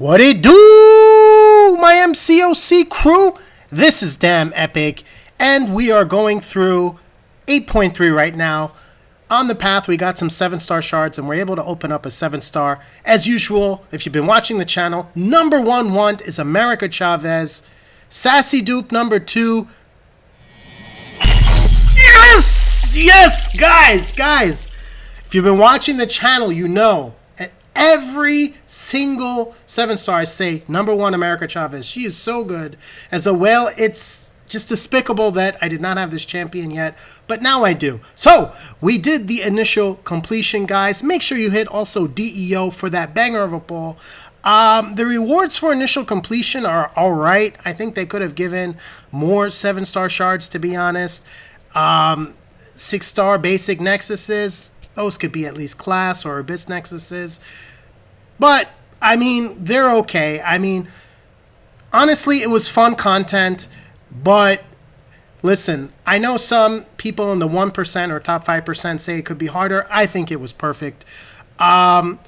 What it do, my MCOC crew? This is damn epic, and we are going through 8.3 right now. On the path, we got some 7-star shards, and we're able to open up a 7-star. As usual, if you've been watching the channel, number 1 want is America Chavez. Sassy dupe number 2. Yes, guys. If you've been watching the channel, you know at every single 7-star I say number 1 America Chavez. She is so good. As a whale, it's just despicable that I did not have this champion yet, but now I do. So we did the initial completion, guys. Make sure you hit also DEO for that banger of a pull. The rewards for initial completion are all right. I think they could have given more 7-star shards, to be honest. 6-star basic nexuses, those could be at least class or abyss nexuses. But, I mean, they're okay. I mean, honestly, it was fun content. But, listen, I know some people in the 1% or top 5% say it could be harder. I think it was perfect. And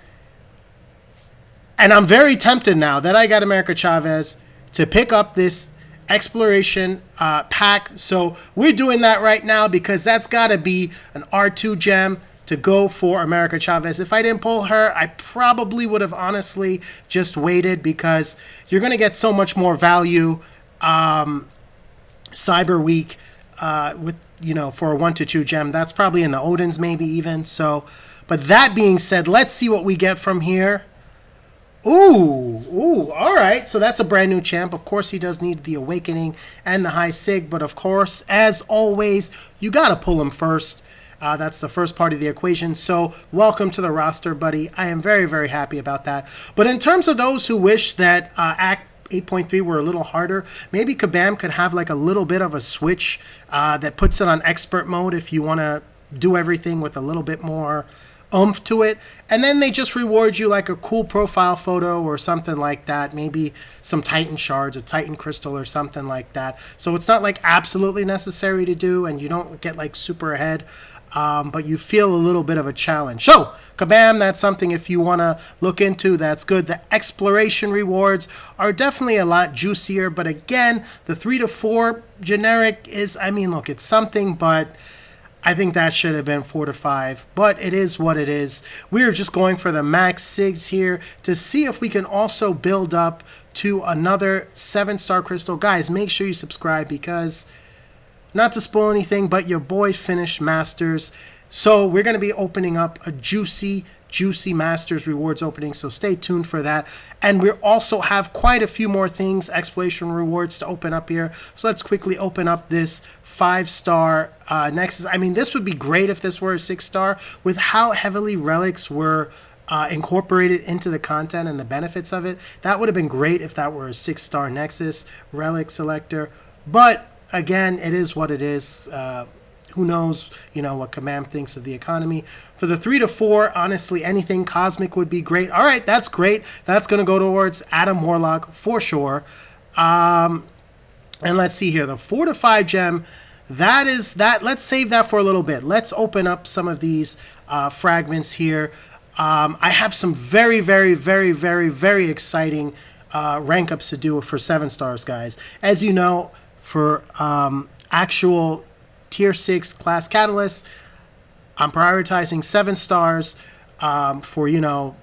I'm very tempted now that I got America Chavez to pick up this exploration pack. So we're doing that right now because that's got to be an R2 gem to go for America Chavez. If I didn't pull her, I probably would have honestly just waited because you're going to get so much more value Cyber Week with, you know, for a 1 to 2 gem. That's probably in the Odins maybe even. So, but that being said, let's see what we get from here. Ooh, all right. So that's a brand new champ. Of course, he does need the Awakening and the High Sig, but of course, as always, you got to pull him first. That's the first part of the equation. So welcome to the roster, buddy. I am very, very happy about that. But in terms of those who wish that Act 8.3 were a little harder, maybe Kabam could have like a little bit of a switch that puts it on expert mode if you want to do everything with a little bit more oomph to it, and then they just reward you like a cool profile photo or something like that, maybe some Titan shards, a Titan crystal or something like that. So it's not like absolutely necessary to do, and you don't get like super ahead, but you feel a little bit of a challenge. So Kabam, that's something if you want to look into, that's good. The exploration rewards are definitely a lot juicier, but again, the 3 to 4 generic is, I mean, look, it's something, but I think that should have been 4 to 5, but it is what it is. We're just going for the max SIGs here to see if we can also build up to another 7-star crystal. Guys, make sure you subscribe because, not to spoil anything, but your boy finished Masters. So we're going to be opening up a juicy Masters rewards opening, so stay tuned for that. And we also have quite a few more things, exploration rewards to open up here. So let's quickly open up this 5-star Nexus. I mean, this would be great if this were a 6-star with how heavily relics were incorporated into the content and the benefits of it. That would have been great if that were a 6-star Nexus relic selector. But again, it is what it is. Who knows, you know, what Kabam thinks of the economy. For the 3 to 4, honestly, anything cosmic would be great. All right, that's great. That's going to go towards Adam Warlock for sure. And let's see here. The 4 to 5 gem, that is that. Let's save that for a little bit. Let's open up some of these fragments here. I have some very, very, very, very, very exciting rank ups to do for 7 stars, guys. As you know, for actual Tier 6 class catalysts, I'm prioritizing 7 stars for, you know,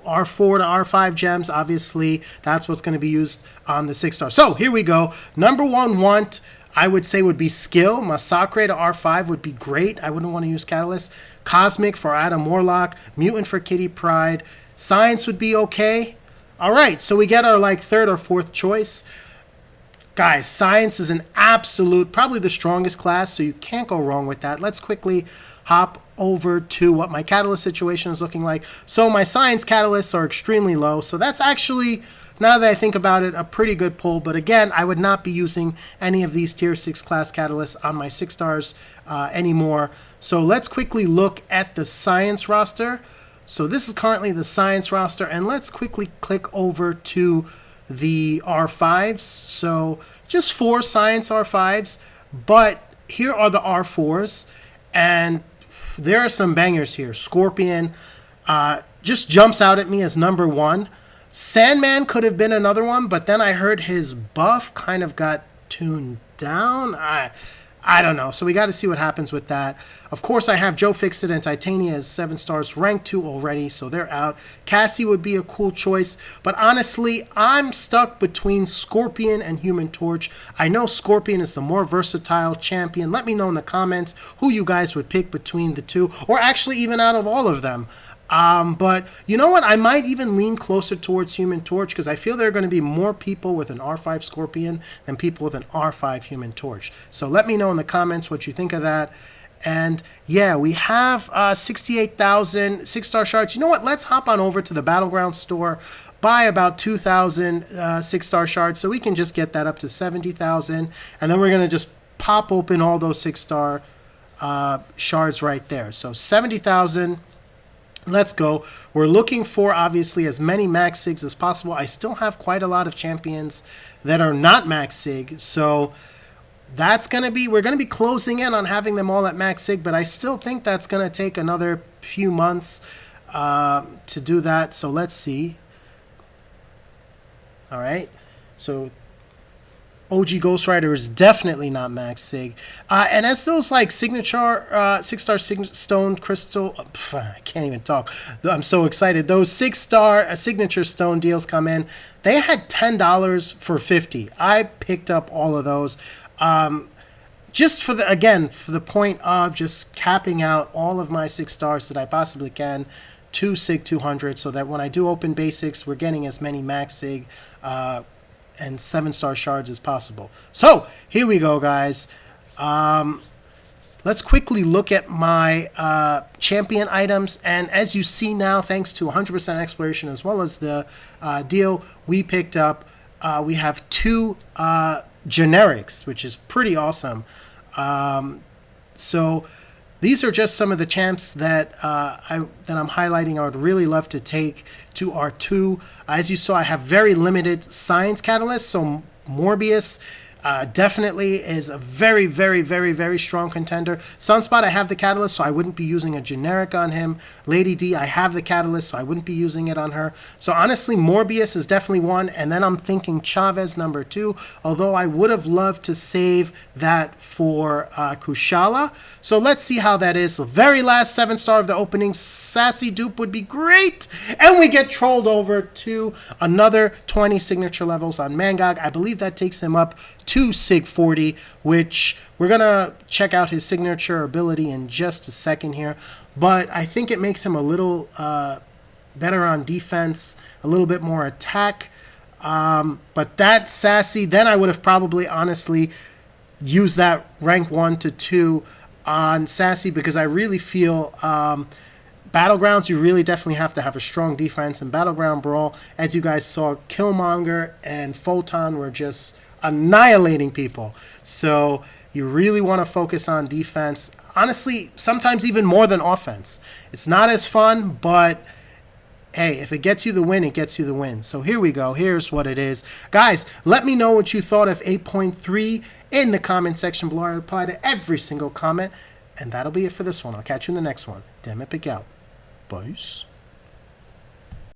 R4 to R5 gems. Obviously, that's what's going to be used on the 6 stars. So here we go. Number 1 want, I would say, would be skill. Massacre to R5 would be great. I wouldn't want to use catalyst. Cosmic for Adam Warlock. Mutant for Kitty Pryde. Science would be okay. All right, so we get our like 3rd or 4th choice. Guys, science is an absolute, probably the strongest class, so you can't go wrong with that. Let's quickly hop over to what my catalyst situation is looking like. So my science catalysts are extremely low, so that's actually, now that I think about it, a pretty good pull. But again, I would not be using any of these tier 6 class catalysts on my 6 stars anymore. So let's quickly look at the science roster. So this is currently the science roster, and let's quickly click over to the R5s. So just 4 science R5s, but here are the R4s, and there are some bangers here. Scorpion just jumps out at me as number 1. Sandman could have been another one, but then I heard his buff kind of got tuned down. I don't know. So we got to see what happens with that. Of course, I have Joe Fixit and Titania as 7 stars, rank 2 already, so they're out. Cassie would be a cool choice, but honestly, I'm stuck between Scorpion and Human Torch. I know Scorpion is the more versatile champion. Let me know in the comments who you guys would pick between the two, or actually even out of all of them. But you know what? I might even lean closer towards Human Torch because I feel there are going to be more people with an R5 Scorpion than people with an R5 Human Torch. So let me know in the comments what you think of that. And yeah, we have 68,000 6-star shards. You know what? Let's hop on over to the Battleground store, buy about 2,000 6-star shards so we can just get that up to 70,000. And then we're going to just pop open all those 6-star shards right there. So 70,000. Let's go. We're looking for, obviously, as many max SIGs as possible. I still have quite a lot of champions that are not max SIG, so that's going to be, we're going to be closing in on having them all at max SIG, but I still think that's going to take another few months to do that. So let's see. All right. So OG Ghost Rider is definitely not max SIG. And as those like signature 6-star stone crystal, I can't even talk. I'm so excited. Those 6-star signature stone deals come in. They had $10 for 50. I picked up all of those. Just for the point of just capping out all of my 6 stars that I possibly can to SIG 200, so that when I do open basics, we're getting as many max SIG and 7-star shards as possible. So here we go, guys. Let's quickly look at my champion items, and as you see now, thanks to 100% exploration as well as the deal we picked up, we have 2 generics, which is pretty awesome. So these are just some of the champs that I'm highlighting. I would really love to take to R2. As you saw, I have very limited science catalysts, so Morbius definitely is a very, very, very, very strong contender. Sunspot, I have the catalyst, so I wouldn't be using a generic on him. Lady D, I have the catalyst, so I wouldn't be using it on her. So honestly, Morbius is definitely one, and then I'm thinking Chavez number 2, although I would have loved to save that for Kushala. So let's see how that is. The very last 7-star of the opening, Sassy Dupe would be great, and we get trolled over to another 20 signature levels on Mangog. I believe that takes him up to SIG 40, which we're going to check out his signature ability in just a second here. But I think it makes him a little better on defense, a little bit more attack. But that Sassy, then I would have probably honestly used that rank 1 to 2 on Sassy, because I really feel Battlegrounds, you really definitely have to have a strong defense. In Battleground Brawl, as you guys saw, Killmonger and Photon were just annihilating people. So you really want to focus on defense. Honestly, sometimes even more than offense. It's not as fun, but hey, if it gets you the win, it gets you the win. So here we go. Here's what it is. Guys, let me know what you thought of 8.3 in the comment section below. I reply to every single comment. And that'll be it for this one. I'll catch you in the next one. Damn it, pick out. Boys.